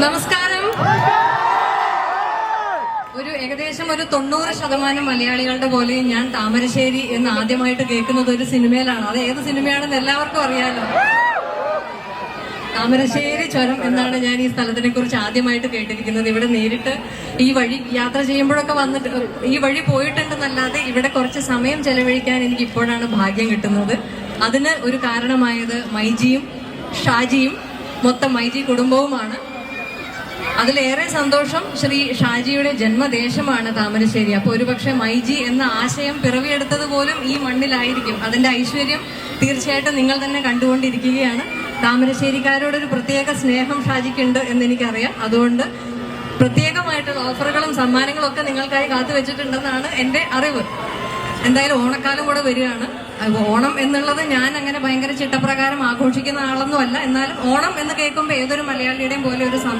നമസ്കാരം. ഏകദേശം ഒരു 90% മലയാളികളുടെ പോലെയും ഞാൻ താമരശ്ശേരി എന്ന് ആദ്യമായിട്ട് കേൾക്കുന്നത് ഒരു സിനിമയിലാണ്. അത് ഏത് സിനിമയാണെന്ന് എല്ലാവർക്കും അറിയാലോ. താമരശ്ശേരി ചുരം എന്നാണ് ഞാൻ ഈ സ്ഥലത്തിനെ കുറിച്ച് ആദ്യമായിട്ട് കേട്ടിരിക്കുന്നത്. ഇവിടെ നേരിട്ട് ഈ വഴി യാത്ര ചെയ്യുമ്പോഴൊക്കെ വന്നിട്ട് ഈ വഴി പോയിട്ടുണ്ടെന്നല്ലാതെ ഇവിടെ കുറച്ച് സമയം ചെലവഴിക്കാൻ എനിക്ക് ഇപ്പോഴാണ് ഭാഗ്യം കിട്ടുന്നത്. അതിന് ഒരു കാരണമായത് മൈജിയും ഷാജിയും മൊത്തം മൈജി കുടുംബവുമാണ്. അതിലേറെ സന്തോഷം ശ്രീ ഷാജിയുടെ ജന്മദേശമാണ് താമരശ്ശേരി. അപ്പൊ ഒരുപക്ഷെ മൈജി എന്ന ആശയം പിറവിയെടുത്തത് പോലും ഈ മണ്ണിലായിരിക്കും. അതിന്റെ ഐശ്വര്യം തീർച്ചയായിട്ടും നിങ്ങൾ തന്നെ കണ്ടുകൊണ്ടിരിക്കുകയാണ്. താമരശ്ശേരിക്കാരോടൊരു പ്രത്യേക സ്നേഹം ഷാജിക്കുണ്ട് എന്നെനിക്കറിയാം. അതുകൊണ്ട് പ്രത്യേകമായിട്ടുള്ള ഓഫറുകളും സമ്മാനങ്ങളും ഒക്കെ നിങ്ങൾക്കായി കാത്തുവെച്ചിട്ടുണ്ടെന്നാണ് എൻ്റെ അറിവ്. എന്തായാലും ഓണക്കാലം കൂടെ വരികയാണ്. ഓണം എന്നുള്ളത് ഞാൻ അങ്ങനെ ഭയങ്കര ചിട്ടപ്രകാരം ആഘോഷിക്കുന്ന ആളൊന്നും അല്ല. എന്നാലും ഓണം എന്ന് കേൾക്കുമ്പോൾ ഏതൊരു മലയാളിയുടെയും പോലെ ഒരു